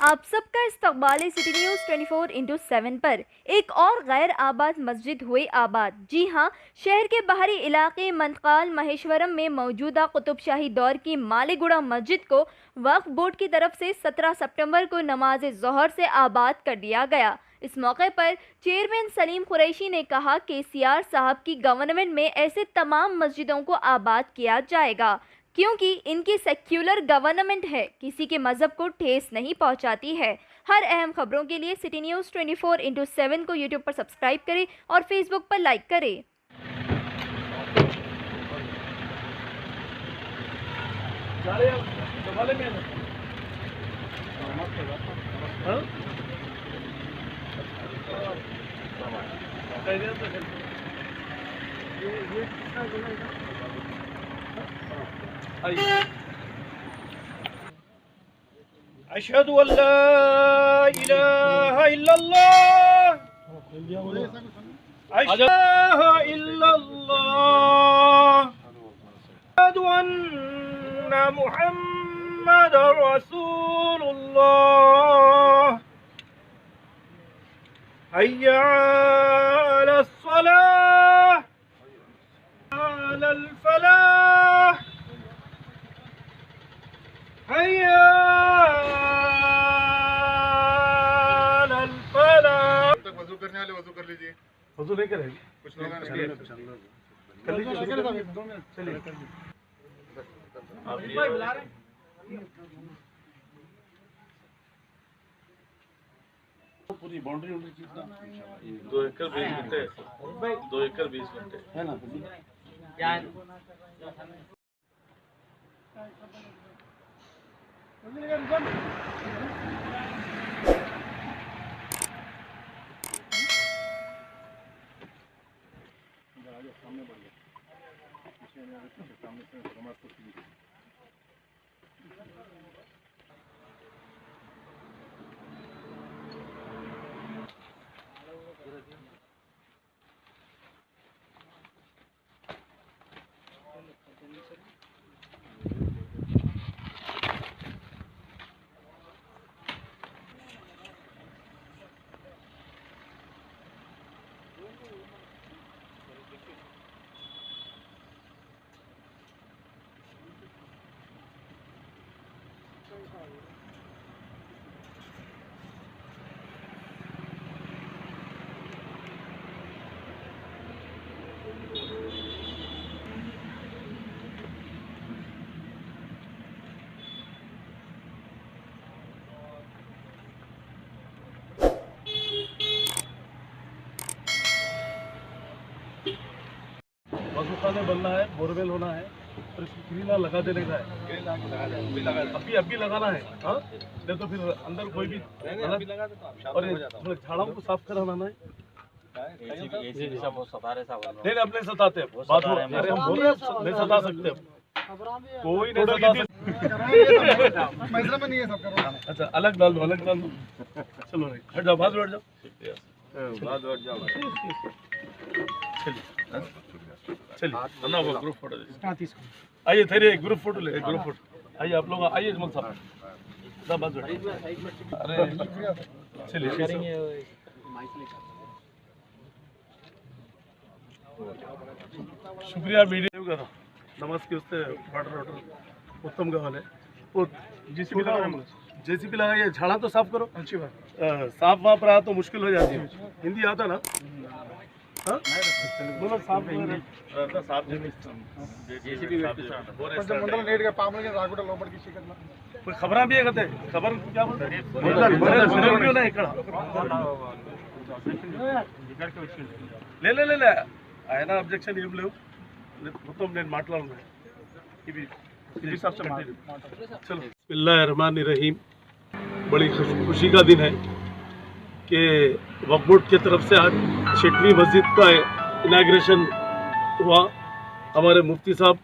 आप सबका इस्तकबाल है सिटी न्यूज़ 24/7 पर। एक और गैर आबाद मस्जिद हुई आबाद। जी हां, शहर के बाहरी इलाके मंतकाल महेश्वरम में मौजूदा कुतुबशाही दौर की मालीगुड़ा मस्जिद को वक्फ बोर्ड की तरफ से 17 सितंबर को नमाज ज़ोहर से आबाद कर दिया गया। इस मौके पर चेयरमैन सलीम कुरैशी ने कहा कि केसीआर साहब की गवर्नमेंट में ऐसे तमाम मस्जिदों को आबाद किया जाएगा, क्योंकि इनकी सेक्युलर गवर्नमेंट है, किसी के मजहब को ठेस नहीं पहुंचाती है। हर अहम खबरों के लिए सिटी न्यूज़ 24/7 को यूट्यूब पर सब्सक्राइब करें और फेसबुक पर लाइक करें। अशहदु अल्ला इलाहा इल्लल्लाह अशहदु इल्लल्लाह अशहदु अन्ना मुहम्मदर रसूलुल्लाह हय्या अलस सलाह अलल फलाह हय्या वजू करने वाले वजू कर लीजिए। वजू नहीं करेंगे, कुछ लोग कर लीजिए। चलिए पूरी बाउंड्री होनी चाहिए ना। 2 एकड़ 20 गुंठे 2 एकड़ 20 गुंठे है ना। वजूखाने बनना है, बोरवेल होना है और इसको क्लीनर लगा देने का है। अभी लगाना है। हाँ, नहीं तो फिर अंदर कोई भी और थोड़े झाड़ों को साफ कराना है। नहीं अपने सताते हैं, बात हो अरे हम बोल रहे हैं नहीं सता सकते, कोई नहीं सता सकते। अच्छा अलग डाल दो, अलग डाल दो। चलो नहीं हट जाओ, बाजू हट जाओ, चलिए अन्ना वो ग्रुप फोटो आइए, थेरे एक ग्रुप फोटो ले, एक ग्रुप फोटो आइए, आप लोग आइए जमल साहब सब बाजू। अरे चलिए शुक्रिया मीडिया का नमाज के उससे वाटर उत्तम गवाल है वो जेसीबी लगाइए, झाड़ा तो साफ करो। अच्छी बात, साफ वहाँ पर आया तो मुश्किल हो जाती है। हिंदी आता ना? हाँ बोलो साफ खबर भी है कहते खबर क्या बोलते ले ले ले ले ఆయన అబ్జెక్షన్ ఏం లేవు, మొత్తం నేను మాట్లాడుతున్నాను ఇది चलो बिस्मिल्लाहिर्रहमानिर्रहीम। बड़ी खुशी का दिन है कि वक्फ बोर्ड की तरफ से आज 6वीं मस्जिद का इनाग्रेशन हुआ। हमारे मुफ्ती साहब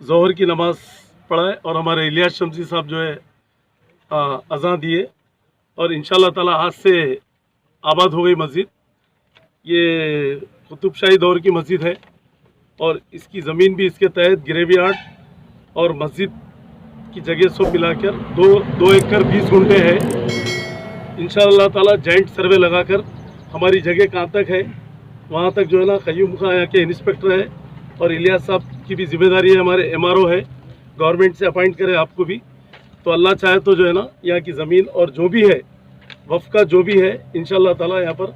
ज़ोहर की नमाज पढ़ाए और हमारे इलियास शमसी साहब जो है अज़ान दिए और इंशाअल्लाह ताला आज से आबाद हो गई मस्जिद। ये कुतुबशाही दौर की मस्जिद है और इसकी ज़मीन भी इसके तहत ग्रेवयार्ड और मस्जिद की जगह सब मिलाकर 2 एकड़ 20 गुंठे है। इंशाअल्लाह ताला जॉइंट सर्वे लगाकर हमारी जगह कहाँ तक है वहाँ तक जो है ना कयूम खां यहाँ के इंस्पेक्टर है और इलियास साहब की भी जिम्मेदारी है, हमारे MRO है, गवर्नमेंट से अपॉइंट करे आपको भी। तो अल्लाह चाहे तो जो है ना यहाँ की ज़मीन और जो भी है वफ़ का जो भी है इंशाअल्लाह ताला यहाँ पर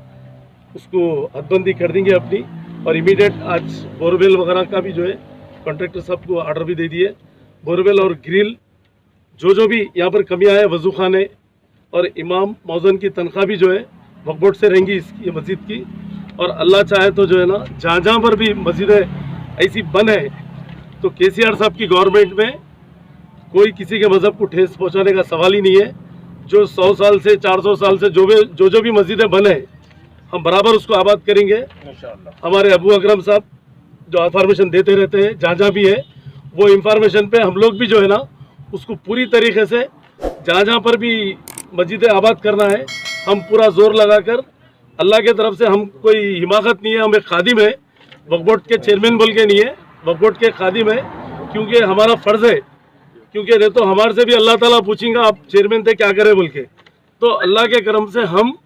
उसको हदबंदी कर देंगे अपनी। और इमीडिएट आज बोरवेल वगैरह का भी जो है कॉन्ट्रैक्टर साहब को ऑर्डर भी दे दिए। बोरवेल और ग्रिल जो भी यहाँ पर कमियाँ है, वज़ू खाने और इमाम मौज़न की तनख्वाह भी जो है वक्फ बोर्ड से रहेंगी इसकी मस्जिद की। और अल्लाह चाहे तो जो है ना जहाँ जहाँ पर भी मस्जिदें ऐसी बन है तो KCR साहब की गवर्नमेंट में कोई किसी के मज़हब को ठेस पहुँचाने का सवाल ही नहीं है। जो 100 साल से 400 साल से जो भी मस्जिदें बने हम बराबर उसको आबाद करेंगे। हमारे अबू अकरम साहब जो इंफॉर्मेशन देते रहते हैं जहाँ जहाँ भी है वो इंफॉर्मेशन पे हम लोग भी जो है ना उसको पूरी तरीके से जहाँ जहाँ पर भी मस्जिदें आबाद करना है हम पूरा जोर लगाकर, अल्लाह के तरफ से हम कोई हिमाकत नहीं है, हम एक खादिम है, वक्फ बोर्ड के चेयरमैन बोल के नहीं है, वक्फ बोर्ड के खादिम है, क्योंकि हमारा फ़र्ज़ है। क्योंकि नहीं तो हमारे से भी अल्लाह ताला पूछेंगे आप चेयरमैन थे क्या करे बोल के। तो अल्लाह के करम से हम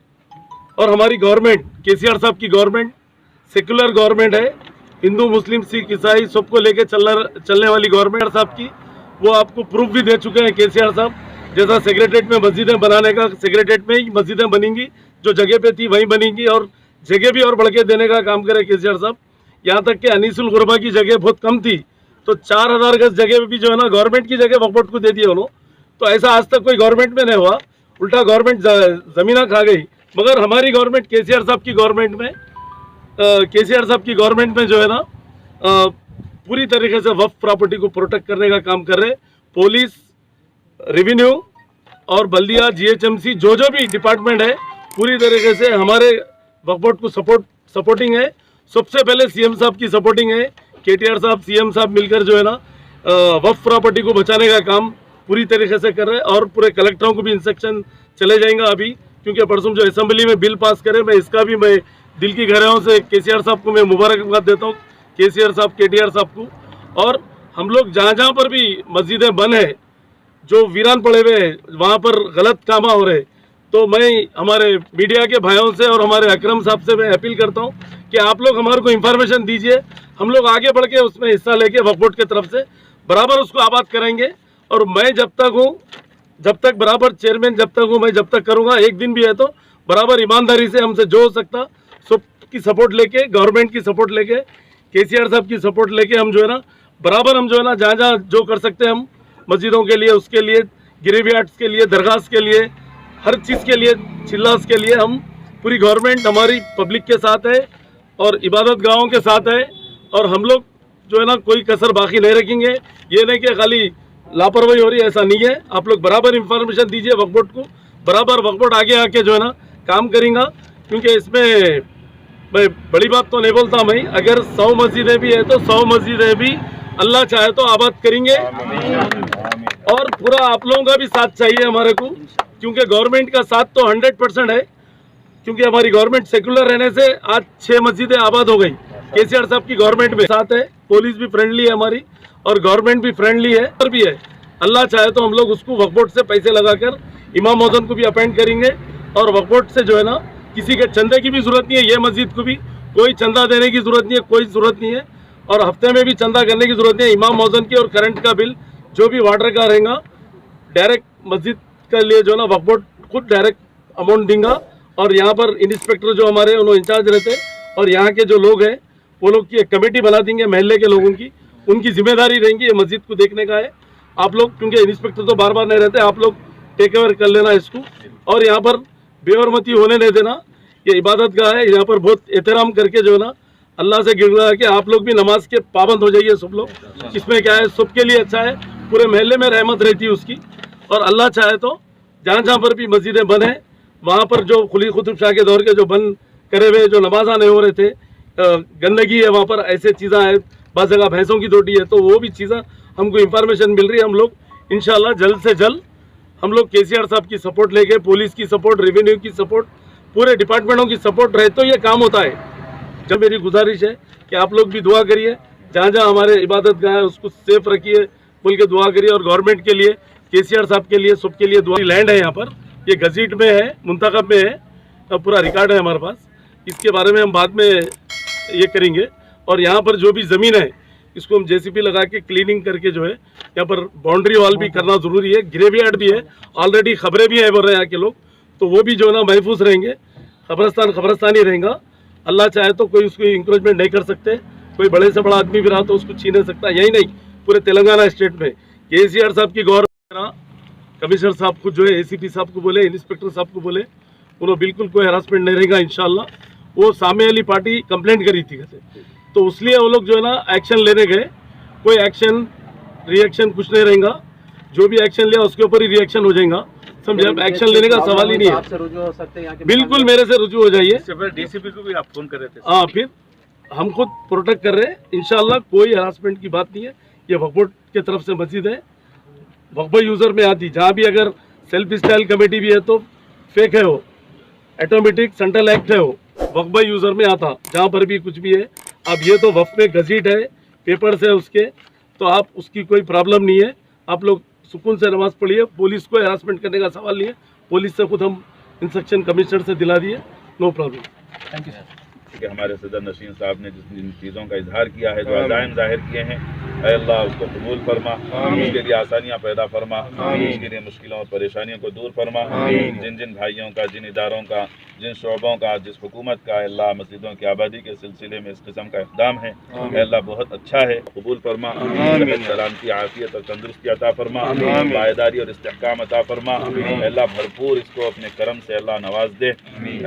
और हमारी गवर्नमेंट KCR साहब की गवर्नमेंट सेकुलर गवर्नमेंट है, हिंदू मुस्लिम सिख ईसाई सबको लेके चलने वाली गवर्नमेंट साहब की, वो आपको प्रूफ भी दे चुके हैं KCR साहब। जैसा सेक्रेटरीट में मस्जिदें बनाने का, सेक्रेटरीट में ही मस्जिदें बनेंगी, जो जगह पे थी वहीं बनेंगी और जगह भी और बढ़ के देने का काम करे KCR साहब। यहाँ तक कि अनीसुल गुरबा की जगह बहुत कम थी तो 4000 गज जगह पे भी जो है ना गवर्नमेंट की जगह वक्फ बोर्ड को दे दिए उन्होंने। तो ऐसा आज तक कोई गवर्नमेंट में नहीं हुआ, उल्टा गवर्नमेंट ज़मीना खा गई। मगर हमारी गवर्नमेंट KCR साहब की गवर्नमेंट में जो है ना पूरी तरीके से वक्फ प्रॉपर्टी को प्रोटेक्ट करने का काम कर रहे। पुलिस, रेवेन्यू और बल्दिया, GHMC जो भी डिपार्टमेंट है पूरी तरीके से हमारे वक्फ बोर्ड को सपोर्टिंग है। सबसे पहले CM साहब की सपोर्टिंग है, KTR साहब, CM साहब मिलकर जो है ना वक्फ प्रॉपर्टी को बचाने का काम पूरी तरीके से कर रहे हैं। और पूरे कलेक्टरों को भी इंस्ट्रक्शन चले जाएंगे अभी, क्योंकि परसों जो असेंबली में बिल पास करे, मैं इसका भी मैं दिल की गहराइयों से KCR साहब को मैं मुबारकबाद देता हूँ, KCR साहब, KTR साहब को। और हम लोग जहाँ जहाँ पर भी मस्जिदें बन है, जो वीरान पड़े हुए हैं, वहाँ पर गलत काम हो रहे, तो मैं हमारे मीडिया के भाइयों से और हमारे अकरम साहब से मैं अपील करता हूँ कि आप लोग हमारे को इन्फॉर्मेशन दीजिए, हम लोग आगे बढ़ के उसमें हिस्सा लेके वक्फ बोर्ड की तरफ से बराबर उसको आबाद करेंगे। और मैं जब तक हूँ, जब तक बराबर चेयरमैन जब तक हूँ, मैं जब तक करूँगा, एक दिन भी है तो बराबर ईमानदारी से हमसे जो हो सकता सबकी सपोर्ट लेके, गवर्नमेंट की सपोर्ट लेके, KCR साहब की सपोर्ट लेके हम जो है ना बराबर हम जो है ना जहाँ जहाँ जो कर सकते हैं हम मस्जिदों के लिए, उसके लिए, गिरेवियार्ड्स के लिए, दरगाह के लिए, हर चीज़ के लिए, चिल्लास के लिए हम पूरी गवर्नमेंट हमारी पब्लिक के साथ है और इबादत गाहों के साथ है। और हम लोग जो है ना कोई कसर बाकी नहीं रखेंगे। ये नहीं कि खाली लापरवाही हो रही है, ऐसा नहीं है। आप लोग बराबर इंफॉर्मेशन दीजिए वक्फ बोर्ड को, बराबर वक्फ बोर्ड आगे आके जो है ना काम करेंगे। क्योंकि इसमें मैं बड़ी बात तो नहीं बोलता मैं, अगर 100 मस्जिदें भी है तो 100 मस्जिदें भी अल्लाह चाहे तो आबाद करेंगे। और पूरा आप लोगों का भी साथ चाहिए हमारे को, क्योंकि गवर्नमेंट का साथ तो 100% है, क्योंकि हमारी गवर्नमेंट सेकुलर रहने से आज 6 मस्जिदें आबाद हो गई। KCR साहब की गवर्नमेंट में साथ है, पुलिस भी फ्रेंडली है हमारी और गवर्नमेंट भी फ्रेंडली है और भी है। अल्लाह चाहे तो हम लोग उसको वक्फ बोर्ड से पैसे लगाकर इमाम मौज़न को भी अपॉइंट करेंगे और वक्फ बोर्ड से जो है ना किसी के चंदे की भी जरूरत नहीं है। ये मस्जिद को भी कोई चंदा देने की जरूरत नहीं है, कोई ज़रूरत नहीं है और हफ्ते में भी चंदा करने की जरूरत नहीं है। इमाम मौज़न की और करंट का बिल जो भी वाटर का रहेगा डायरेक्ट मस्जिद के लिए जो है ना वक्फ बोर्ड खुद डायरेक्ट अमाउंट देगा। और यहाँ पर इंस्पेक्टर जो हमारे उन्होंने इंचार्ज रहते और यहाँ के जो लोग हैं वो लोग की एक कमेटी बना देंगे महल्ले के लोगों की, उनकी जिम्मेदारी रहेंगी ये मस्जिद को देखने का है। आप लोग, क्योंकि इंस्पेक्टर तो बार बार नहीं रहते, आप लोग टेक ओवर कर लेना इसको और यहाँ पर बेहरमती होने नहीं देना। ये इबादत गाह है, यहाँ पर बहुत एहतराम करके जो है ना अल्लाह से गिड़गड़ा के आप लोग भी नमाज के पाबंद हो जाइए सब लोग। इसमें क्या है, सबके लिए अच्छा है, पूरे महल्ले में रहमत रहती है उसकी। और अल्लाह चाहे तो जहाँ जहाँ पर भी मस्जिदें बन है वहाँ पर जो खुली कुतुब शाह के दौर के जो बंद करे हुए जो नमाजा नहीं हो रहे थे, गंदगी है वहाँ पर, ऐसे चीज़ें हैं, बस जगह भैंसों की रोटी है, तो वो भी चीज़ें हमको इंफॉर्मेशन मिल रही है। हम लोग इंशाल्लाह जल्द से जल्द हम लोग KCR साहब की सपोर्ट लेके, पुलिस की सपोर्ट, रेवेन्यू की सपोर्ट, पूरे डिपार्टमेंटों की सपोर्ट रहे तो ये काम होता है। जब मेरी गुजारिश है कि आप लोग भी दुआ करिए, जहाँ जहाँ हमारे इबादत गाह है उसको सेफ रखिए, बोल के दुआ करिए। और गवर्नमेंट के लिए, केसीआर साहब के लिए, सबके लिए दुआ। लैंड है यहाँ पर, ये गजीट में है, मुंतखब में है, अब पूरा रिकॉर्ड है हमारे पास। इसके बारे में हम बाद में ये करेंगे। और यहाँ पर जो भी ज़मीन है इसको हम जेसीबी लगा के क्लीनिंग करके जो है यहाँ पर बाउंड्री वॉल भी करना ज़रूरी है, ग्रेवयार्ड भी है, ऑलरेडी खबरें भी है बोल रहे हैं यहाँ के लोग, तो वो भी जो है ना महफूज रहेंगे। खबरस्तान ही रहेगा। अल्लाह चाहे तो कोई उसको इंक्रोचमेंट नहीं कर सकते, कोई बड़े से बड़ा आदमी भी रहा तो उसको छीन नहीं सकता। यही नहीं, पूरे तेलंगाना स्टेट में केसीआर साहब की गवर्नमेंट, कमिश्नर साहब को जो है एसीपी साहब को बोले, इंस्पेक्टर साहब को बोले, उन्होंने बिल्कुल कोई हरासमेंट नहीं रहेगा इंशाल्लाह। वो सामने वाली पार्टी कंप्लेंट करी थी तो इसलिए वो लोग जो है ना एक्शन लेने गए, कोई एक्शन रिएक्शन कुछ नहीं रहेगा। जो भी एक्शन लिया उसके ऊपर ही रिएक्शन हो जाएगा, समझे। अब एक्शन लेने का सवाल ही नहीं है। आपसे रुजू हो सकते हैं यहाँ के बिल्कुल मेरे से रुजू हो जाइए। इससे पहले डीसीपी को भी आप फोन कर रहे थे। हाँ, फिर हम खुद प्रोटेक्ट कर रहे हैं इंशाल्लाह, कोई हरासमेंट की बात नहीं है। ये वक्फ बोर्ड की तरफ से मस्जिद है, वक्फ यूजर में आती, जहाँ भी अगर सेल्फ स्टाइल कमेटी भी है तो फेक है, वो ऑटोमेटिक सेंट्रल एक्ट है, वो वक्फ यूजर में आता, जहाँ पर भी कुछ भी है। अब ये तो वक्फ में गजीट है, पेपर्स है उसके, तो आप उसकी कोई प्रॉब्लम नहीं है। आप लोग सुकून से नमाज पढ़िए, पुलिस को हरासमेंट करने का सवाल नहीं है। पुलिस से खुद हम इंस्ट्रक्शन कमिश्नर से दिला दिए, no problem. Thank you sir. कि हमारे सदर नशीन साहब ने जिन चीज़ों का इजहार किया है, जो अज़ाइम जाहिर किए हैं, ऐ अल्लाह उसको कबूल फरमा, उसके लिए आसानियाँ पैदा फरमा, उसके लिए मुश्किलों और परेशानियों को दूर फरमा। जिन जिन भाइयों का, जिन इदारों का, जिन शोबों का, जिस हुकूमत का अल्लाह मस्जिदों की आबादी के सिलसिले में इस किस्म का इक़दाम है, अल्लाह बहुत अच्छा है, कबूल फरमा। सलामती, आफियत और तंदुरुस्ती अता फरमा, पायदारी और इस्तेहकाम अता फरमा। अल्लाह भरपूर इसको अपने करम से अल्लाह नवाज दे।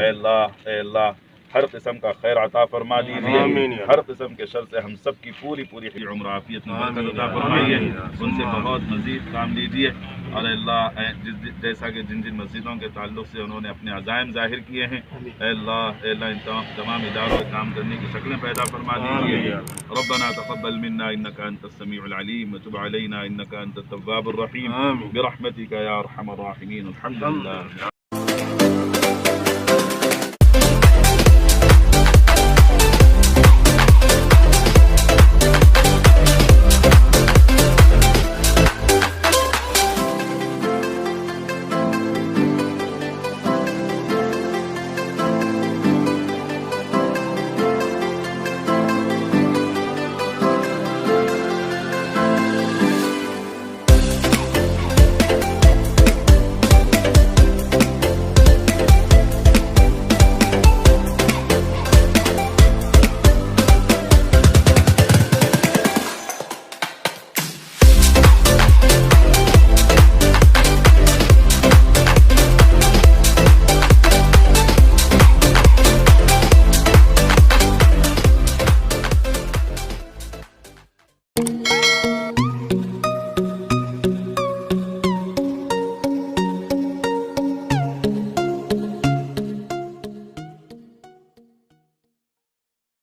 अल्लाह हर किस्म का खैर अता फरमा दीजिए, हर किस्म के शर से हम सब की पूरी उम्र आफियत में बरकत अता फरमाइए, उनसे बहुत मजीद काम लीजिए। और अल्लाह जैसा कि जिन जिन मस्जिदों के ताल्लुक से उन्होंने अपने अज़ाइम जाहिर किए हैं, अल्लाह इन तमाम इदारों में काम करने की शक्लें पैदा फरमा दीजिए। रब्बना तक़ब्बल मिन्ना इन्नका अंतस समीउल अलीम व तुब अलैना इन्नका अंतत तव्वाबुर रहीम बिरहमतिका या अरहमर राहिमीन। अल्हम्दुलिल्लाह।